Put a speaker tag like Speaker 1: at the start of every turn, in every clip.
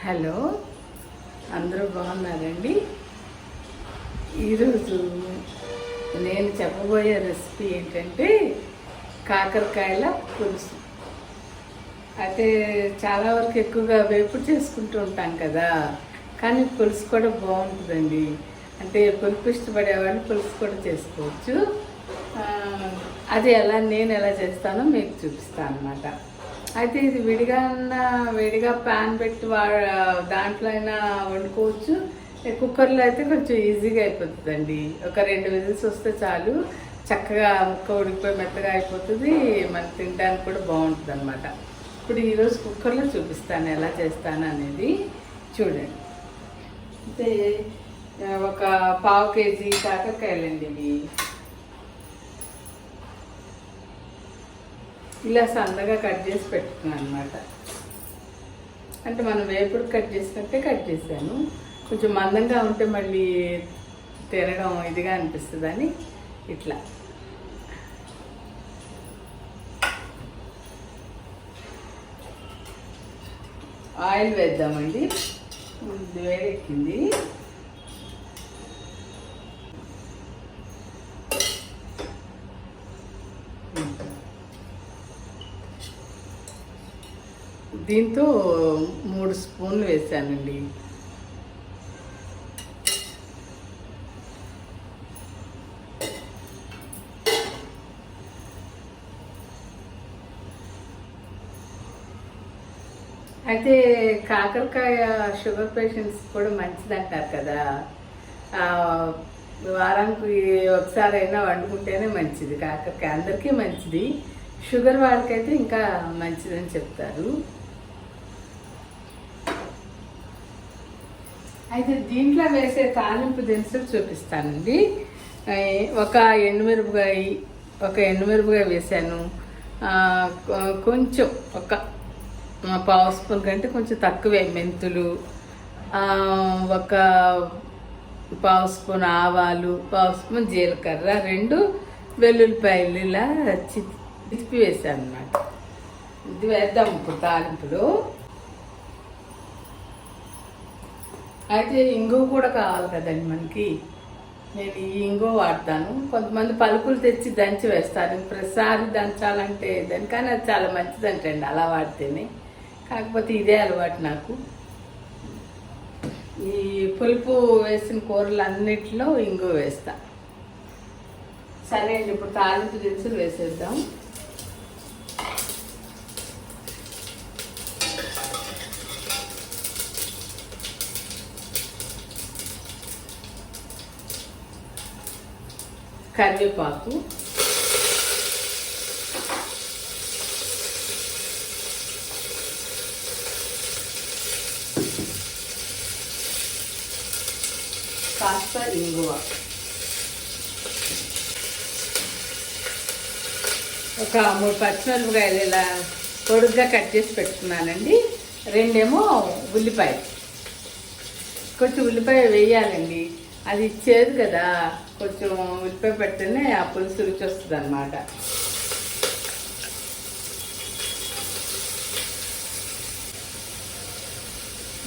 Speaker 1: Hello, అందరూ బాగున్నారండి. ఈరోజు నేను చెప్పబోయే రెసిపీ ఏంటంటే కాకరకాయల పులుసు. అయితే చాలా వరకు ఎక్కువగా వేపుడు చేసుకుంటూ ఉంటాం కదా, కానీ పులుసు కూడా బాగుంటుందండి. అంటే పులుపు ఇష్టపడే వాళ్ళు పులుసు కూడా చేసుకోవచ్చు. అది నేను ఎలా చేస్తానో మీకు చూపిస్తాను అన్నమాట. అయితే ఇది వేడిగా ప్యాన్ పెట్టి దాంట్లో అయినా వండుకోవచ్చు. కుక్కర్లో అయితే కొంచెం ఈజీగా అయిపోతుందండి. ఒక 2 విజిల్స్ వస్తే చాలు, చక్కగా ముక్క ఉడికిపోయి మెత్తగా అయిపోతుంది. మనకి తినడానికి కూడా బాగుంటుంది అన్నమాట. ఇప్పుడు ఈరోజు కుక్కర్లో చూపిస్తాను ఎలా చేస్తాను అనేది. చూడండి. అయితే ఒక 1/2 కేజీ కాకరకాయలండి ఇవి. ఇలా సన్నగా కట్ చేసి పెట్టుకున్నాను అనమాట. అంటే మనం వేపుడు కట్ చేసినట్టే కట్ చేశాను. కొంచెం మందంగా ఉంటే మళ్ళీ తినడం ఇదిగా అనిపిస్తుందని ఇట్లా. ఆయిల్ వేద్దామండి. వేడెక్కింది. దీంతో 3 స్పూన్లు వేసానండి. అయితే కాకరకాయ షుగర్ పేషెంట్స్ కూడా మంచిది అంటారు కదా. వారానికి ఒకసారి అయినా వండుకుంటేనే మంచిది. కాకరకాయ అందరికీ మంచిది, షుగర్ వాళ్ళకైతే ఇంకా మంచిదని చెప్తారు. అయితే దీంట్లో వేసే తాలింపు దినుసులు చూపిస్తానండి. ఒక ఎండుమిరపకాయ వేసాను. కొంచెం ఒక 1/2 స్పూన్ కంటే కొంచెం తక్కువే మెంతులు, ఒక 1/2 స్పూన్ ఆవాలు, 1/2 స్పూన్ జీలకర్ర, 2 వెల్లుల్లిపాయలు ఇలా చిప్పి వేసాను అన్నమాట. ఇది వేద్దాం ఇప్పుడు తాలింపులో. అయితే ఇంగువ కూడా కావాలి కదండి మనకి. నేను ఈ ఇంగువ వాడతాను. కొంతమంది పలుకులు తెచ్చి దంచి వేస్తారు. ప్రతిసారి దంచాలంటే దానికన్నా అది చాలా మంచిదంటండి అలా వాడితేనే. కాకపోతే ఇదే అలవాటు నాకు. ఈ పులుపు వేసిన కూరలు అన్నిటిలో ఇంగువ వేస్తా. సరే అండి, ఇప్పుడు తాలింపు దినుసులు వేసేద్దాం. కరివేపాకు, కాస్త ఇంగువ, ఒక 3 పచ్చిమిరపకాయలు ఇలా పొడుగ్గా కట్ చేసి పెట్టుకున్నానండి. 2 ఉల్లిపాయలు. కొంచెం ఉల్లిపాయ వేయాలండి, అది ఇచ్చేది కదా. కొంచెం ఉల్లిపాయ పెడితేనే ఆ పులుసు రుచి వస్తుంది అన్నమాట.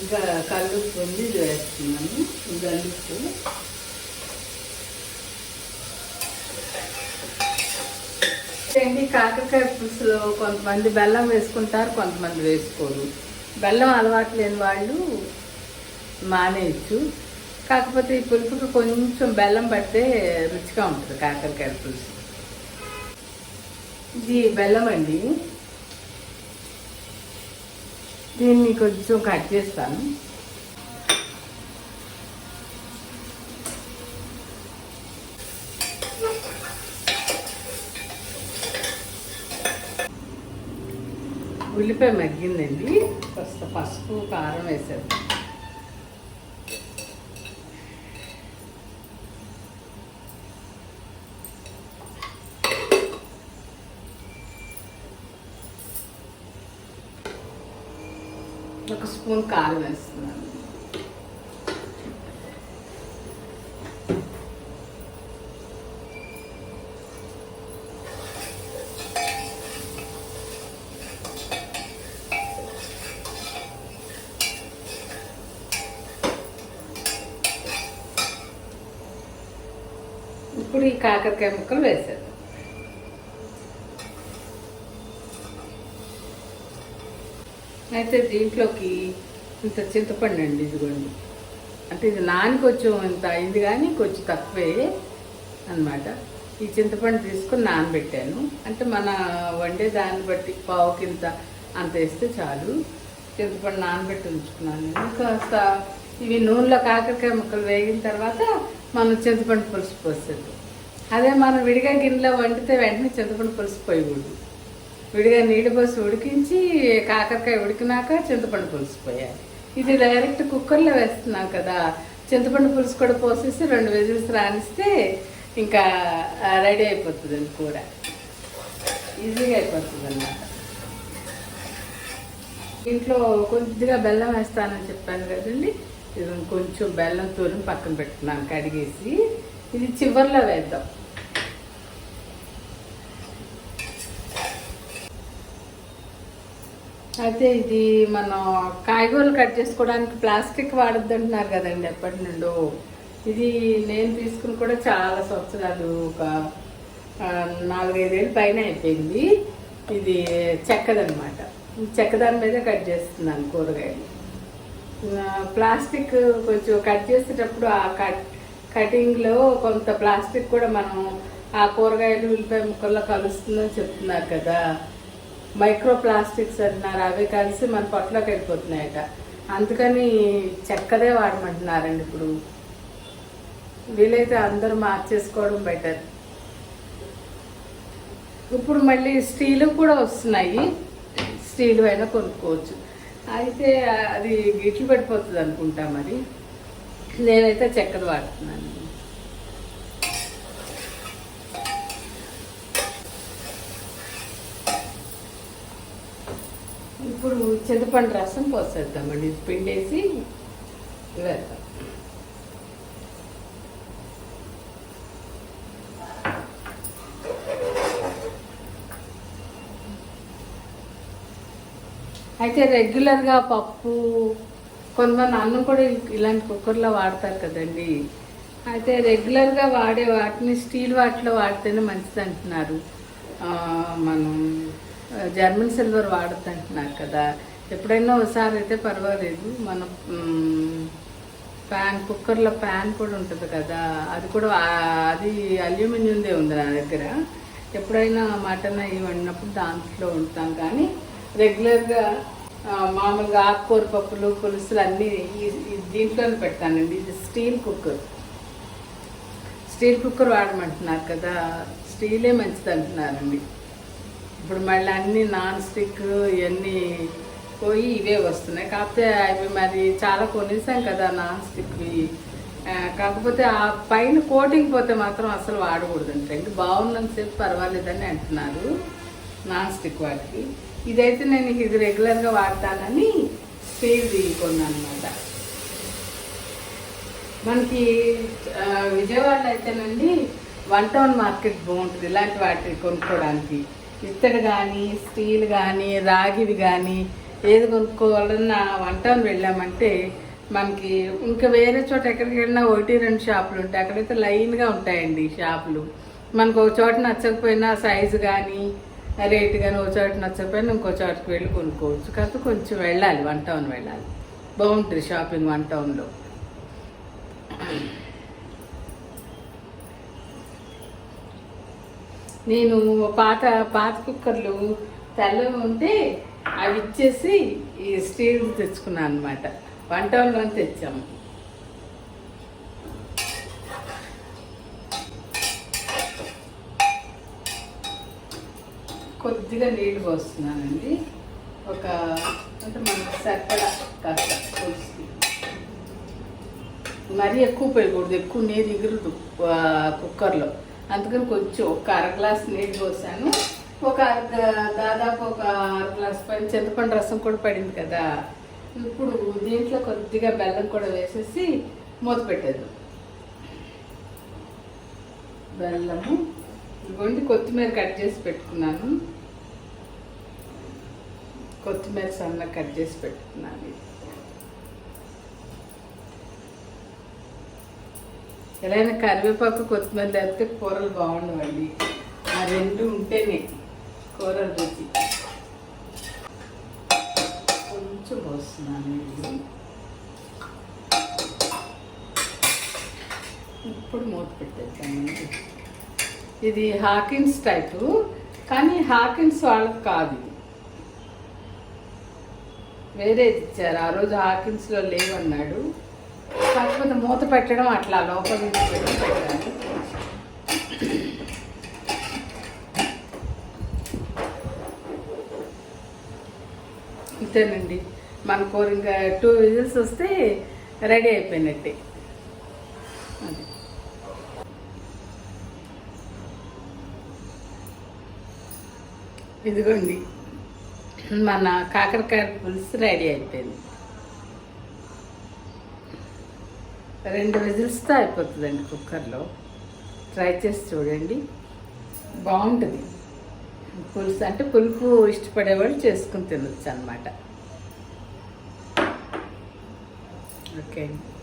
Speaker 1: ఇంకా కలుపు ఉంది వేస్తున్నాను. గలుపు కాకరకాయ పులుసులో కొంతమంది బెల్లం వేసుకుంటారు, కొంతమంది వేసుకోరు. బెల్లం అలవాటు లేని వాళ్ళు మానేయచ్చు. కాకపోతే ఈ పులుపుకి కొంచెం బెల్లం పడితే రుచిగా ఉంటుంది కాకరకాయ పులుసు. ఇది బెల్లం అండి. దీన్ని కొంచెం కట్ చేస్తాను. ఉల్లిపాయ మగ్గిందండి. కాస్త పసుపు, కారం వేసాను. ఒక స్పూన్ కారం వేస్తున్నాను. ఇప్పుడు ఈ కాకరకాయ ముక్కలు వేసాను. అయితే దీంట్లోకి ఇంత చింతపండు అండి, ఇదిగోండి. అంటే ఇది నాని కొంచెం ఇంత అయింది కానీ కొంచెం తక్కువే అన్నమాట. ఈ చింతపండు తీసుకొని నానబెట్టాను. అంటే మన వండే దాన్ని బట్టి పావుకింత అంత వేస్తే చాలు. చింతపండు నానబెట్టి ఉంచుకున్నాను. కాస్త ఇవి నూనెలో కాకరకాయ ముక్కలు వేగిన తర్వాత మనం చింతపండు పులుసు పోస్తుంది. అదే మనం విడిగా గిన్నెలో వండితే వెంటనే చింతపండు పులుసు పోయకూడదు. విడిగా నీళ్ళు పోసి ఉడికించి కాకరకాయ ఉడికినాక చింతపండు పులుసు పోయాలి. ఇది డైరెక్ట్ కుక్కర్లో వేస్తున్నాం కదా, చింతపండు పులుసు కూడా పోసేసి 2 విజిల్స్ రానిస్తే ఇంకా రెడీ అయిపోతుంది అండి. కూర ఈజీగా అయిపోతుంది అన్నమాట. ఇంట్లో కొద్దిగా బెల్లం వేస్తానని చెప్పాను కదండి. ఇది కొంచెం బెల్లం తూరి పక్కన పెట్టుకున్నాను కడిగేసి. ఇది చివర్లో వేద్దాం. అయితే ఇది మనం కాయగూరలు కట్ చేసుకోవడానికి ప్లాస్టిక్ వాడద్దు అంటున్నారు కదండి ఎప్పటి నుండో. ఇది నేను తీసుకుని కూడా చాలా సంవత్సరాలు, ఒక 4-5 ఏళ్ళ పైన అయిపోయింది. ఇది చెక్కదనమాట. చెక్కదాని మీద కట్ చేస్తున్నాను కూరగాయలు. ప్లాస్టిక్ కొంచెం కట్ చేసేటప్పుడు ఆ కటింగ్లో కొంత ప్లాస్టిక్ కూడా మనం ఆ కూరగాయలు ఉల్లిపాయ ముక్కల్లో కలుస్తుందని చెప్తున్నారు కదా. మైక్రో ప్లాస్టిక్స్ అంటున్నారు. అవి కలిసి మన పొట్టలోకి వెళ్ళిపోతున్నాయట. అందుకని చెక్కదే వాడమంటున్నారండి. ఇప్పుడు వీలైతే అందరూ మార్చేసుకోవడం బెటర్. ఇప్పుడు మళ్ళీ స్టీలు కూడా వస్తున్నాయి. స్టీల్ అయినా కొనుక్కోవచ్చు. అయితే అది గిట్లు పడిపోతుంది అనుకుంటా. మరి నేనైతే చెక్కది వాడుతున్నాను. ఇప్పుడు చింతపండు రసం పోసేద్దామండి. పిండేసి వేద్దాం. అయితే రెగ్యులర్గా పప్పు, కొంతమంది అన్నం కూడా ఇలాంటి కుక్కర్లో వాడతారు కదండి. అయితే రెగ్యులర్గా వాడే వాటిని స్టీల్ వాటిలో వాడితేనే మంచిది అంటున్నారు. మనం జర్మన్ సిల్వర్ వాడద్దు అంటున్నారు కదా. ఎప్పుడైనా ఒకసారి అయితే పర్వాలేదు. మనం కుక్కర్లో ప్యాన్ కూడా ఉంటుంది కదా, అది కూడా అది అల్యూమినియందే ఉంది నా దగ్గర. ఎప్పుడైనా మటన్ అవి వండినప్పుడు దాంట్లో వండుతాం. కానీ రెగ్యులర్గా మామూలుగా ఆకుకూర పప్పులు, పులుసులు అన్నీ దీంట్లోనే పెడతానండి. ఇది స్టీల్ కుక్కర్ వాడమంటున్నారు కదా. స్టీలే మంచిది అంటున్నారండి. ఇప్పుడు మళ్ళీ అన్నీ నాన్ స్టిక్ ఇవన్నీ పోయి ఇవే వస్తున్నాయి. కాకపోతే అవి మరి చాలా కొనేసాం కదా నాన్ స్టిక్వి. కాకపోతే ఆ పైన కోటింగ్ పోతే మాత్రం అసలు వాడకూడదంటే బాగున్నంతసేపు పర్వాలేదని అంటున్నారు నాన్ స్టిక్ వాటికి. ఇదైతే నేను ఇది రెగ్యులర్గా వాడతానని స్టీల్ది కొన్నాను అనమాట. మనకి విజయవాడలో అయితేనండి 1 టౌన్ మార్కెట్ బాగుంటుంది ఇలాంటి వాటిని కొనుక్కోవడానికి. ఇత్తడి కానీ, స్టీల్ కానీ, రాగివి కానీ ఏది కొనుక్కోవాలన్నా 1 టౌన్ వెళ్ళామంటే మనకి ఇంకా వేరే చోట ఎక్కడికి వెళ్ళినా 1-2 షాపులు ఉంటాయి. అక్కడైతే లైన్గా ఉంటాయండి షాపులు. మనకు ఒక చోట నచ్చకపోయినా సైజు కానీ రేటు కానీ ఒక చోట నచ్చకపోయినా ఇంకో చోటకి వెళ్ళి కొనుక్కోవచ్చు. కాకపోతే కొంచెం వెళ్ళాలి, 1 టౌన్ వెళ్ళాలి. బాగుంటుంది షాపింగ్ 1 టౌన్లో. నేను పాత కుక్కర్లు తెల్లవి ఉంటే అవి ఇచ్చేసి ఈ స్టీల్ తెచ్చుకున్నాను అనమాట. 1 టౌన్లో తెచ్చాము. కొద్దిగా నీళ్ళు పోస్తున్నానండి. అంటే మనకు సరిపడా కాస్త పులుసుకి. మరీ ఎక్కువ పోయకూడదు, ఎక్కువ నీరు ఎగురుదు కుక్కర్లో. అందుకని కొంచెం ఒక 1/2 గ్లాస్ నీళ్ళు పోసాను. దాదాపు ఒక 1/2 గ్లాస్ పైన చింతపండు రసం కూడా పడింది కదా. ఇప్పుడు దీంట్లో కొద్దిగా బెల్లం కూడా వేసేసి మూత పెట్టేది. బెల్లము ఇదిగోండి. కొత్తిమీర కట్ చేసి పెట్టుకున్నాను. కొత్తిమీర సన్నగా కట్ చేసి పెట్టుకున్నాను. ఎలా అయినా కరివేపాకు కొత్తిమీర లేకపోతే కూరలు బాగుండవండి. ఆ రెండు ఉంటేనే కూరలు రుచి. కొంచెం పోస్తున్నాను ఇది. ఇప్పుడు మూత పెట్టేద్దామండి. ఇది హాకిన్స్ టైపు, కానీ హాకిన్స్ వాళ్ళకి కాదు, వేరేది ఇచ్చారు. ఆ రోజు హాకిన్స్లో లేవన్నాడు, కాకపోతే మూత పెట్టడం అట్లా లోపల నుంచి పెట్టాను. అంతేనండి, మన కూర ఇంకా 2 విజిల్స్ వస్తే రెడీ అయిపోయినట్టే. అది ఇదిగోండి, మన కాకరకాయ పులుసు రెడీ అయిపోయింది. 2 విజిల్స్తో అయిపోతుందండి కుక్కర్లో. ట్రై చేసి చూడండి, బాగుంటుంది. పులుసు అంటే పులుపు ఇష్టపడేవాళ్ళు చేసుకుని తినొచ్చు అన్నమాట. ఓకే అండి.